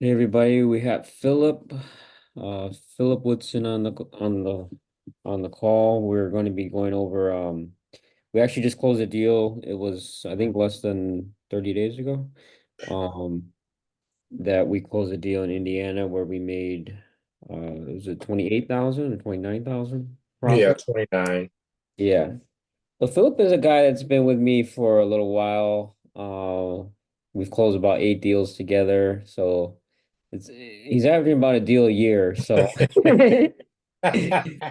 Hey everybody, we have Phillip Woodson on the call. We're going to be going over we actually just closed a deal. It was I think less than 30 days ago. Um that we closed a deal in Indiana where we made was it 28,000 or 29,000 Yeah, profit? 29. Yeah. So Philip is a guy that's been with me for a little while. We've closed about 8 deals together, so he's averaging about a deal a year, so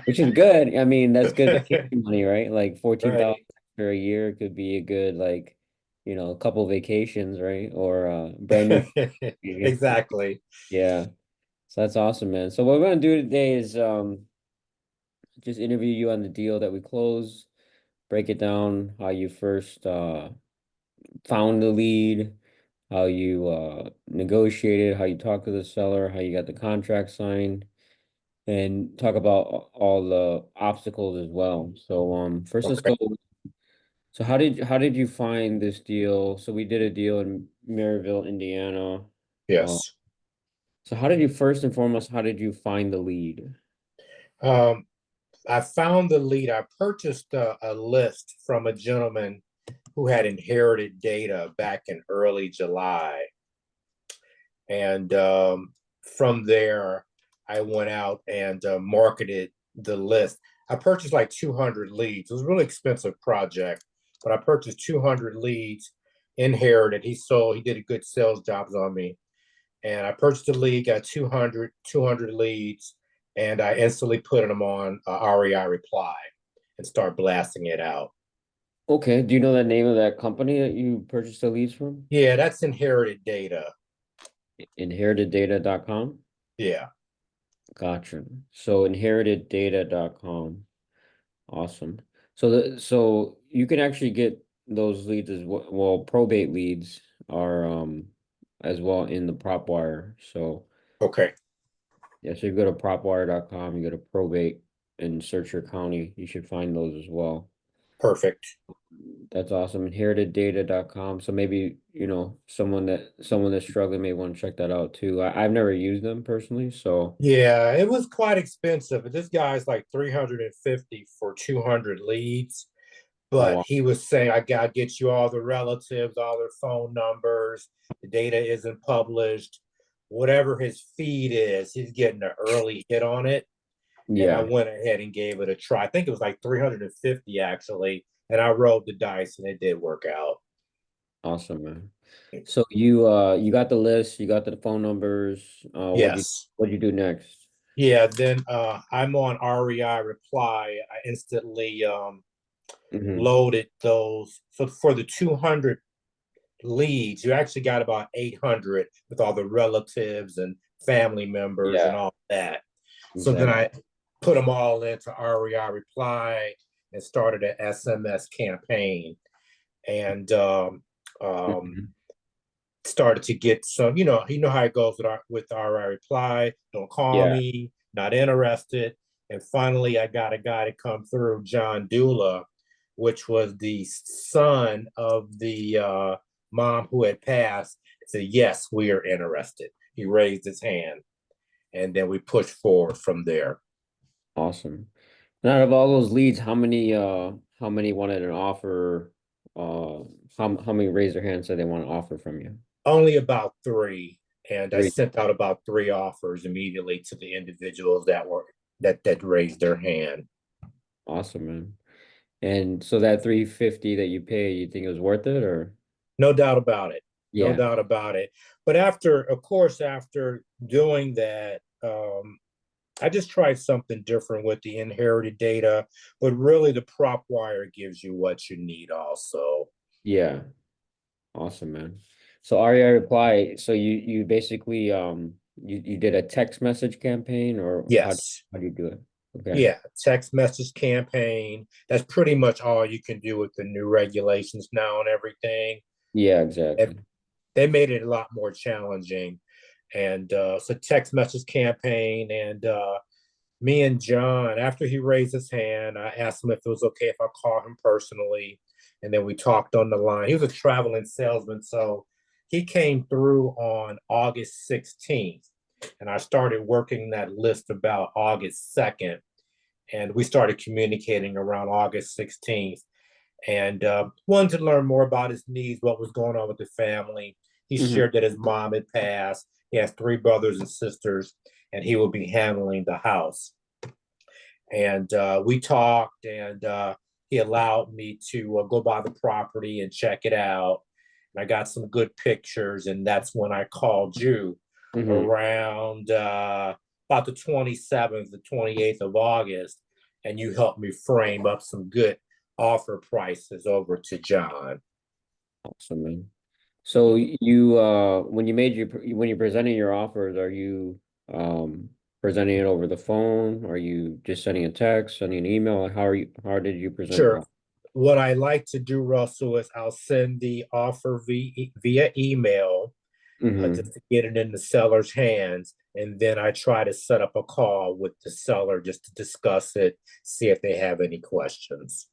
which is good. I mean, that's good vacation money, right? Like 14,000 Right. for a year could be a good a couple vacations, right? Or brand new. Exactly. Yeah. So that's awesome, man. So what we're gonna do today is just interview you on the deal that we closed, break it down, how you first found the lead, how you negotiated, how you talked to the seller, how you got the contract signed, and talk about all the obstacles as well. So first let's Okay. go. So how did you find this deal? So we did a deal in Maryville, Indiana. Uh, Yes. so how did you first and foremost, how did you find the lead? Um, I found the lead. I purchased a list from a gentleman who had inherited data back in early July. And from there, I went out and marketed the list. I purchased like 200 leads. It was a really expensive project, but I purchased 200 leads, inherited. He did a good sales jobs on me. And I purchased a lead, got 200 leads, and I instantly put them on REI Reply and start blasting it out. Okay, do you know the name of that company that you purchased the leads from? Yeah, that's inherited data. Inheriteddata.com? Yeah. Gotcha. So inheriteddata.com. Awesome. So you can actually get those leads as well, probate leads are as well in the prop wire. So Okay. yeah, so you go to propwire.com, you go to probate and search your county, you should find those as well. Perfect. That's awesome. Inheriteddata.com. So maybe, someone that's struggling may want to check that out too. I've never used them personally, so Yeah, it was quite expensive. This guy's like 350 for 200 leads, oh but wow. he was saying, I got to get you all the relatives, all their phone numbers. The data isn't published. Whatever his feed is, he's getting an early hit on it. And I Yeah, went ahead and gave it a try. I think it was like 350 actually. And I rolled the dice and it did work out. awesome, man. So you got the list, you got the phone numbers. Yes. What'd you do next? Yeah. Then I'm on REI Reply. I instantly Hmm. loaded those. So for the 200 leads, you actually got about 800 with all the relatives and family members and Yeah, all that. So then exactly. I put them all into REI Reply and started an SMS campaign and Mhm. started to get some, how it goes with REI Reply. Don't call Yeah. me, not interested. And finally, I got a guy to come through, John Dula, which was the son of the mom who had passed. Said, yes, we are interested. He raised his hand, and then we pushed forward from there. Awesome. And out of all those leads, how many wanted an offer? How many raised their hand and said they want an offer from you? Only about three, and I Three. sent out about three offers immediately to the individuals that raised their hand. Awesome, man. And so that 350 that you paid, you think it was worth it or? No doubt about it. No Yeah. doubt about it. But after, of course, after doing that, I just tried something different with the inherited data, but really the prop wire gives you what you need also. Yeah. Awesome, man. So REI reply, so you basically you did a text message campaign or Yes. how do you do it? Okay. Yeah. Text message campaign. That's pretty much all you can do with the new regulations now and everything. Yeah, And exactly. they made it a lot more challenging. And so text message campaign and me and John, after he raised his hand, I asked him if it was okay if I called him personally. And then we talked on the line. He was a traveling salesman, so he came through on August 16th, and I started working that list about August 2nd, and we started communicating around August 16th, and wanted to learn more about his needs, what was going on with the family. He Hmm. shared that his mom had passed. He has three brothers and sisters, and he will be handling the house. And we talked, and he allowed me to go by the property and check it out. And I got some good pictures, and that's when I called you Hmm. around about the 27th, the 28th of August, and you helped me frame up some good offer prices over to John. Awesome, man. So you when you made your when you're presenting your offers, are you presenting it over the phone? Are you just sending a text, sending an email? How did you present your Sure. offer? What I like to do, Russell, is I'll send the offer via email just Hmm. to get it in the seller's hands. And then I try to set up a call with the seller just to discuss it, see if they have any questions.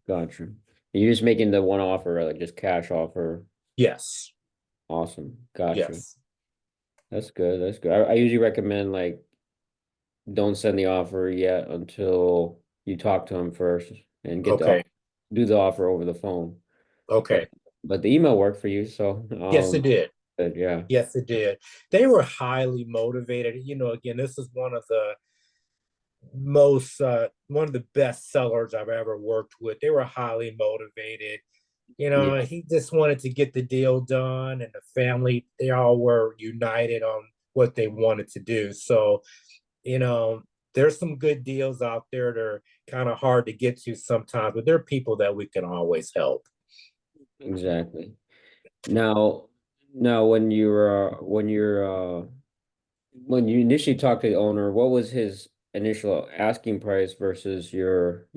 Gotcha. You're just making the one offer, like just cash offer. Yes, Awesome. Gotcha. yes. That's good. That's good. I usually recommend like don't send the offer yet until you talk to him first and Okay, do the offer over the phone. But okay. but the email worked for you, so Yes, it did. but yeah. Yes, it did. They were highly motivated. Again, this is one of the best sellers I've ever worked with. They were highly motivated. Yeah, He just wanted to get the deal done, and the family, they all were united on what they wanted to do. So, you know, there's some good deals out there that are kind of hard to get to sometimes, but there are people that we can always help. exactly. Now, now when you initially talked to the owner, what was his initial asking price versus your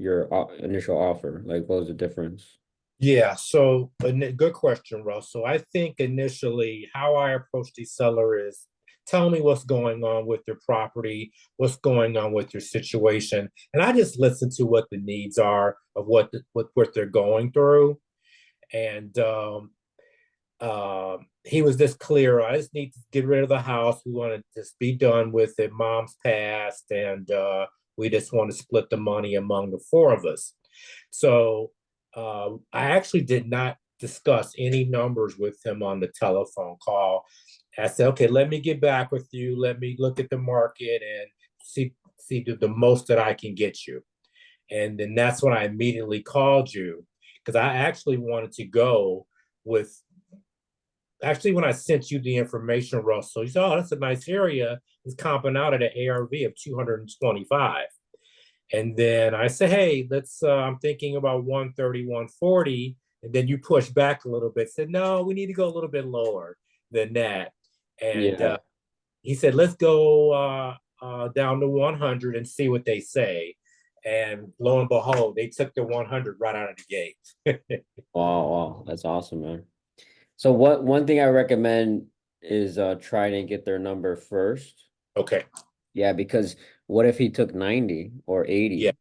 initial offer? Like, what was the difference? Yeah, so good question, Russ. So I think initially how I approach the seller is tell me what's going on with your property, what's going on with your situation, and I just listen to what the needs are of what they're going through. And he was just clear. I just need to get rid of the house. We want to just be done with it. Mom's passed, and we just want to split the money among the four of us. So I actually did not discuss any numbers with him on the telephone call. I said, okay, let me get back with you. Let me look at the market and see the most that I can get you. And then that's when I immediately called you because I actually wanted to go with actually when I sent you the information, Russell, you said, oh, that's a nice area. It's comping out at an ARV of 225. And then I said, hey, I'm thinking about 130, 140. And then you pushed back a little bit, said, no, we need to go a little bit lower than that. And Yeah. he said, let's go down to 100 and see what they say. And lo and behold, they took the 100 right out of the gate. Wow, wow, that's awesome, man. So what one thing I recommend is trying to get their number first. Okay. Yeah, because what if he took 90 or Yeah. 80?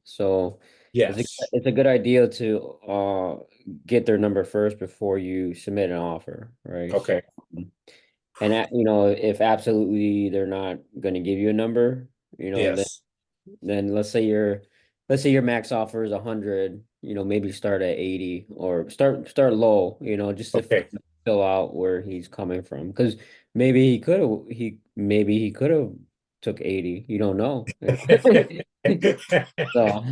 So Yes. it's a good idea to get their number first before you submit an offer, right? So Okay. and if absolutely they're not going to give you a number, then Yes. let's say your max offer is 100, maybe start at 80 or start low, just to Okay. fill out where he's coming from. Because maybe he could have took 80. You don't know. So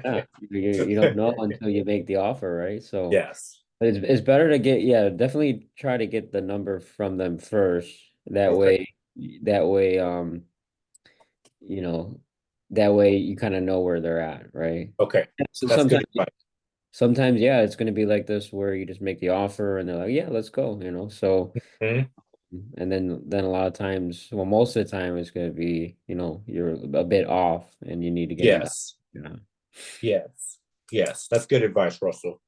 yeah, you don't know until you make the offer, right? So Yes. but it's better to yeah, definitely try to get the number from them first. Okay. That way, you know, that way you kind of know where they're at, right? Okay. So That's good advice. sometimes, yeah, it's going to be like this where you just make the offer and they're like, yeah, let's go, So, Mhm. and then a lot of times, well, most of the time it's going to be, you're a bit off and you need to get them back. Yes. Yeah. Yes. Yes. That's good advice, Russell.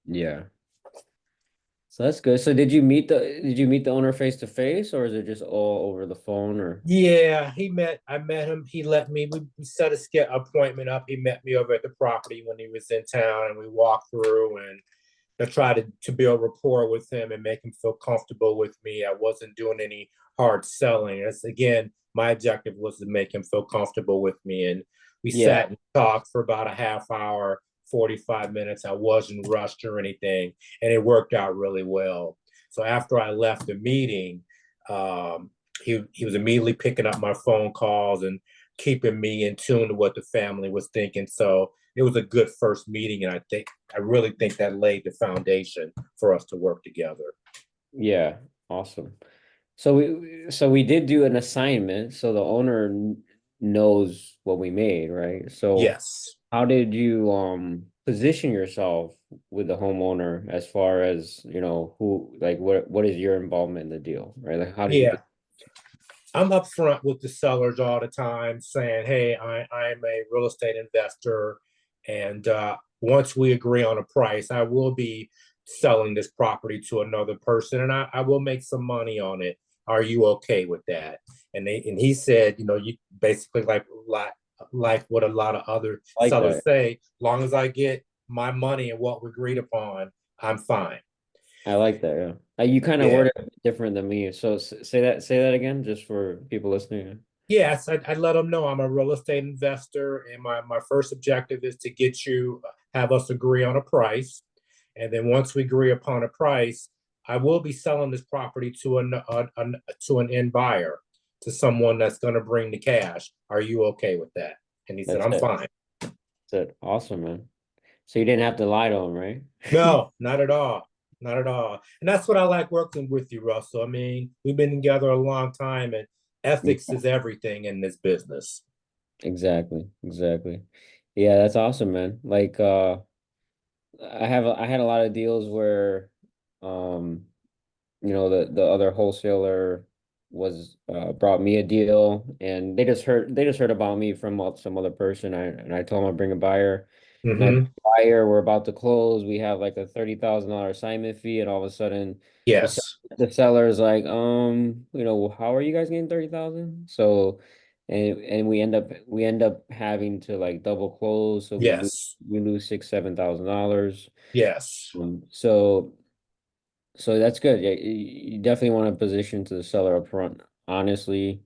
Yeah. So that's good. So did you meet the owner face to face or is it just all over the phone or? Yeah, I met him. He let me, we set a appointment up. He met me over at the property when he was in town and we walked through and I tried to build rapport with him and make him feel comfortable with me. I wasn't doing any hard selling. That's again, my objective was to make him feel comfortable with me. And we Yeah. sat and talked for about a half hour, 45 minutes. I wasn't rushed or anything, and it worked out really well. So after I left the meeting, um, he was immediately picking up my phone calls and keeping me in tune to what the family was thinking. So it was a good first meeting, and I really think that laid the foundation for us to work together. Yeah. Awesome. So we did do an assignment, so the owner knows what we made, right? So Yes. how did you position yourself with the homeowner as far as, who like what is your involvement in the deal, right? Like how did you Yeah. I'm upfront with the sellers all the time saying, hey, I'm a real estate investor. And once we agree on a price, I will be selling this property to another person and I will make some money on it. Are you okay with that? And he said, you basically like what a lot of other like sellers that? say, long as I get my money and what we agreed upon, I'm fine. I like that, yeah. You kind of Yeah. word it different than me. So say that again, just for people listening. Yes, I let them know I'm a real estate investor, and my first objective is to get you have us agree on a price, and then once we agree upon a price, I will be selling this property to to an end buyer, to someone that's going to bring the cash. Are you okay with that? And he said, That's I'm it. fine. That's it. Awesome, man. So you didn't have to lie to him, right? No, not at all. Not at all. And that's what I like working with you, Russell. I mean, we've been together a long time, and ethics Yeah, is everything in this business. exactly. Exactly. Yeah, that's awesome, man. Like I had a lot of deals where um the other wholesaler was brought me a deal and they just heard about me from some other person. I told them I'd bring a buyer. And I bring Mm-hmm. a buyer, we're about to close. We have like a $30,000 assignment fee, and all of a sudden the se- Yes. the seller is like, how are you guys getting 30,000? So and we end up having to like double close, so we lose Yes. we lose $6,000-7,000. Yes. So that's good. Yeah, you definitely want to position to the seller up front, honestly,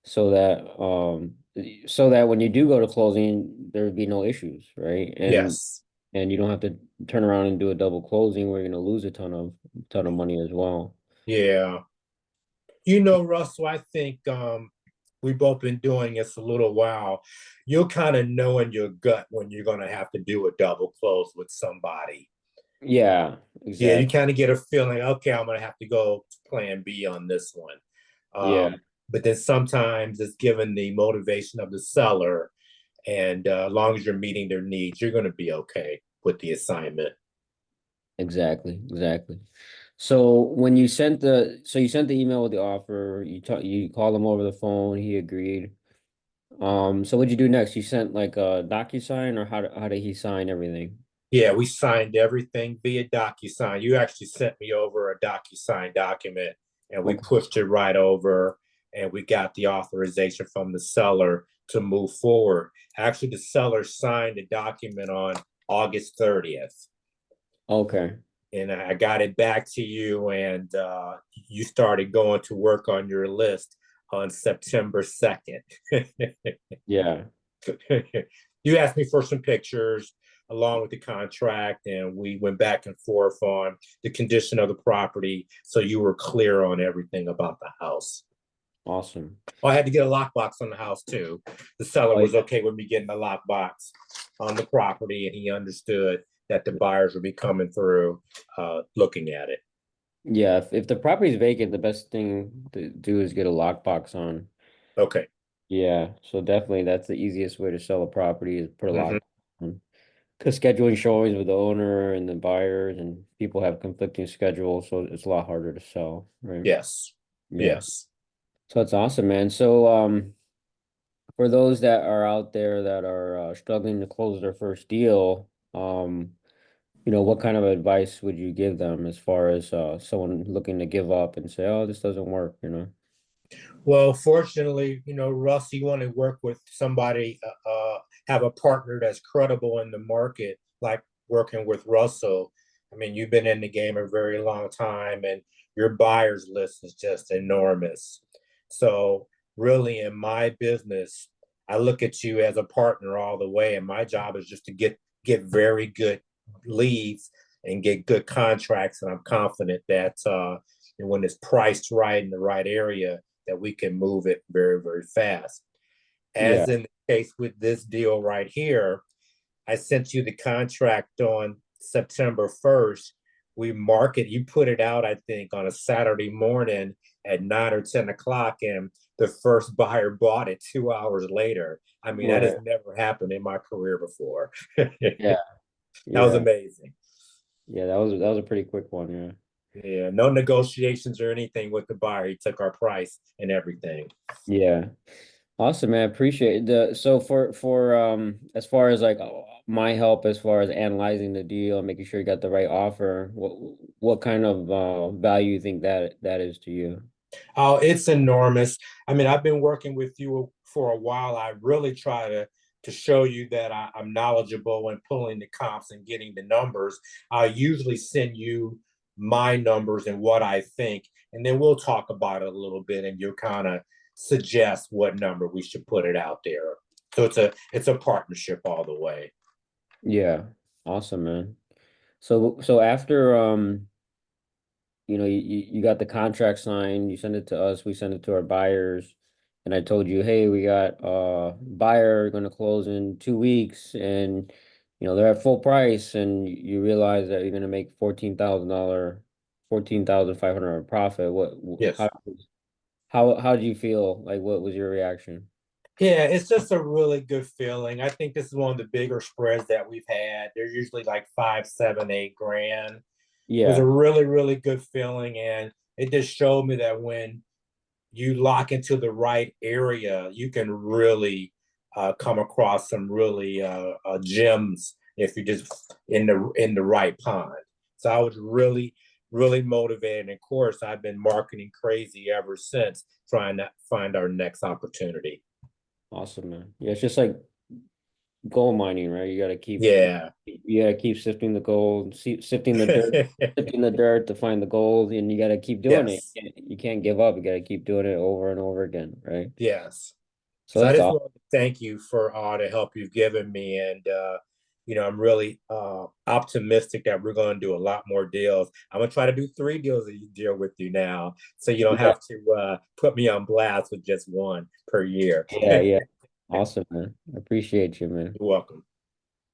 so that when you do go to closing, there would be no issues, right? Yes. And you don't have to turn around and do a double closing where you're going to lose a ton of money as well. Yeah. Russell, I think we've both been doing this a little while. You'll kind of know in your gut when you're going to have to do a double close with somebody. Yeah, Yeah, you exactly. kind of get a feeling, okay, I'm going to have to go to plan B on this one. Yeah, But then sometimes it's given the motivation of the seller, and as long as you're meeting their needs, you're going to be okay with the assignment. exactly, exactly. So you sent the email with the offer, you called him over the phone, he agreed. So what'd you do next? You sent like a DocuSign, or how did he sign everything? Yeah, we signed everything via DocuSign. You actually sent me over a DocuSign document and we Okay. pushed it right over and we got the authorization from the seller to move forward. Actually, the seller signed the document on August 30th. Okay. And I got it back to you, and you started going to work on your list on September 2nd. Yeah. You asked me for some pictures along with the contract, and we went back and forth on the condition of the property. So you were clear on everything about the house. Awesome. Oh, I had to get a lockbox on the house too. The seller Oh, was okay with me getting a lockbox on the property, and he understood that the buyers would be coming through looking at it. yeah. If the property is vacant, the best thing to do is get a lockbox on. Okay. Yeah. So definitely that's the easiest way to sell a property is put a Mm-hmm. lockbox on. Because scheduling showings with the owner and the buyers and people have conflicting schedules, so it's a lot harder to sell, right? Yes. Yeah. Yes. So it's awesome, man. So for those that are out there that are struggling to close their first deal, what kind of advice would you give them as far as someone looking to give up and say, "Oh, this doesn't work?" Well, fortunately, Russ, you want to work with somebody, have a partner that's credible in the market, like working with Russell. I mean, you've been in the game a very long time and your buyer's list is just enormous. So, really, in my business, I look at you as a partner all the way, and my job is just to get very good leads and get good contracts. And I'm confident that and when it's priced right in the right area, that we can move it very, very fast. Yeah, As in the case with this deal right here, I sent you the contract on September 1st. We market, you put it out, I think, on a Saturday morning at 9 or 10 o'clock, and the first buyer bought it 2 hours later. I mean, that has right. never happened in my career before. That Yeah, was yeah, amazing. yeah. That was a pretty quick one. Yeah. Yeah, no negotiations or anything with the buyer. He took our price and everything. Yeah. Awesome, man. Appreciate it. So for as far as like my help as far as analyzing the deal and making sure you got the right offer, what kind of value you think that is to you? Oh, it's enormous. I mean, I've been working with you for a while. I really try to show you that I'm knowledgeable in pulling the comps and getting the numbers. I usually send you my numbers and what I think, and then we'll talk about it a little bit, and you'll kind of suggest what number we should put it out there. So it's a partnership all the way. Yeah. Awesome, man. So after you got the contract signed, you send it to us, we send it to our buyers, and I told you, hey, we got buyer gonna close in 2 weeks, and they're at full price, and you realize that you're gonna make $14,000, 14,500 profit. Yes. How do you feel? Like, what was your reaction? Yeah, it's just a really good feeling. I think this is one of the bigger spreads that we've had. They're usually like 5, 7, 8 grand. It was a Yeah, really, really good feeling. And it just showed me that when you lock into the right area, you can really come across some really gems if you're just in the right pond. So I was really, really motivated. And of course, I've been marketing crazy ever since, trying to find our next opportunity. awesome, man. Yeah, it's just like gold mining, right? Yeah. You gotta keep sifting the gold, sifting the dirt to find the gold, and you gotta keep doing it. Yes. You can't give up. You gotta keep doing it over and over again, right? Yes. So So I that's just awesome. want to thank you for all the help you've given me. And, I'm really optimistic that we're going to do a lot more deals. I'm going to try to do 3 deals a deal with you now. So you don't Yeah, have to put me on blast with just one per year. yeah, yeah. Awesome, man. I appreciate you, man. You're welcome.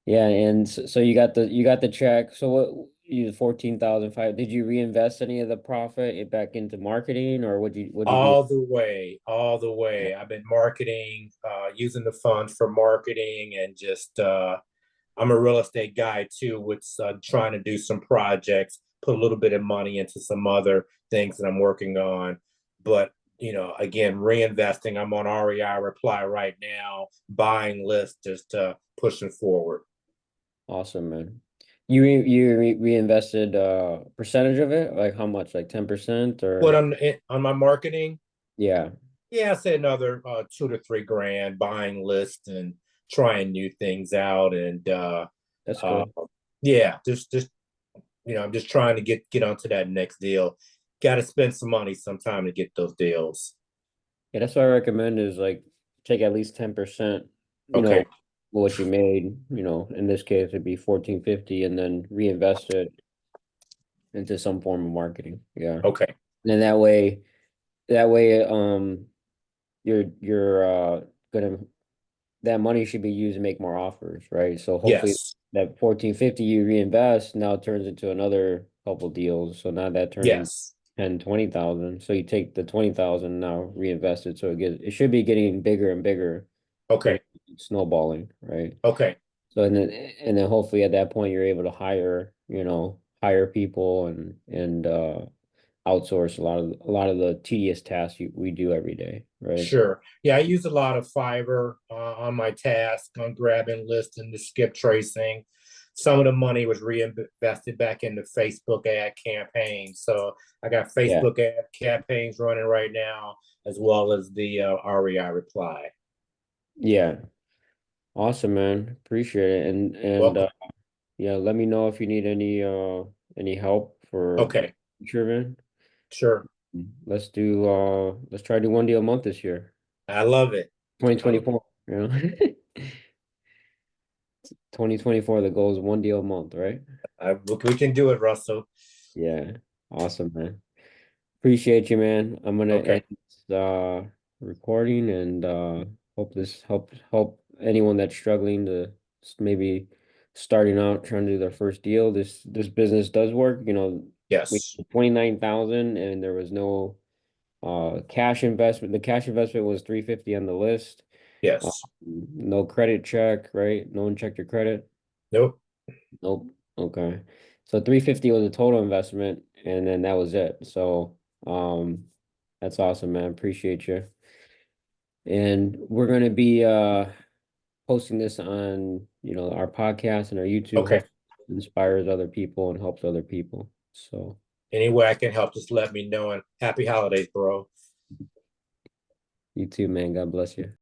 Yeah, and so you got the check. So what you 14,005. Did you reinvest any of the profit back into marketing, or what'd you do? All the way, all the way. I've been marketing, using the funds for marketing and just I'm a real estate guy too, with trying to do some projects, put a little bit of money into some other things that I'm working on. But again, reinvesting. I'm on REI Reply right now, buying lists, just pushing forward. Awesome, man. You reinvested percentage of it? Like how much? Like 10% What or on my marketing? yeah, Yeah, I say another 2 to 3 grand buying lists and trying new things out, and that's uh, good. yeah, just I'm just trying to get onto that next deal. Got to spend some money sometime to get those deals. Yeah, that's what I recommend is like take at least 10%, Okay, what you made, in this case it'd be 1450 and then reinvest it into some form of marketing. Yeah. And okay, then that way you're gonna that money should be used to make more offers, right? So hopefully yes, that 1450 you reinvest now turns into another couple deals. So now that turns into yes, 10, 20,000. So you take the 20,000 now reinvest it. So it should be getting bigger and bigger and okay, snowballing, right? okay, So and then hopefully at that point you're able to hire people and outsource a lot of the tedious tasks we do every day, right? sure. Yeah, I use a lot of Fiverr on my task on grabbing lists and the skip tracing. Some of the money was reinvested back into Facebook ad campaigns. So I got Yeah. Facebook ad campaigns running right now, as well as the REI reply. Yeah. Awesome, man. Appreciate it. And Welcome. yeah, let me know if you need any help for Okay, future, man. sure. Let's try to do one deal a month this year. I love it. I, 2024, you know. 2024, the goal is one deal a month, right? we can do it, Russell. Yeah. Awesome, man. Appreciate you, man. I'm gonna Okay. end this recording and hope this help anyone that's struggling to maybe starting out trying to do their first deal. This business does work. You know, we Yes. 29,000 and there was no cash investment. The cash investment was 350 on the list. Yes. No credit check, right? No one checked your credit. Nope. Nope. Okay. So 350 was a total investment and then that was it. So that's awesome, man. Appreciate you. And we're gonna be posting this on, our podcast and our YouTube. Okay. Hope it inspires other people and helps other people. So Any way I can help, just let me know. And happy holidays, bro. you too, man. God bless you.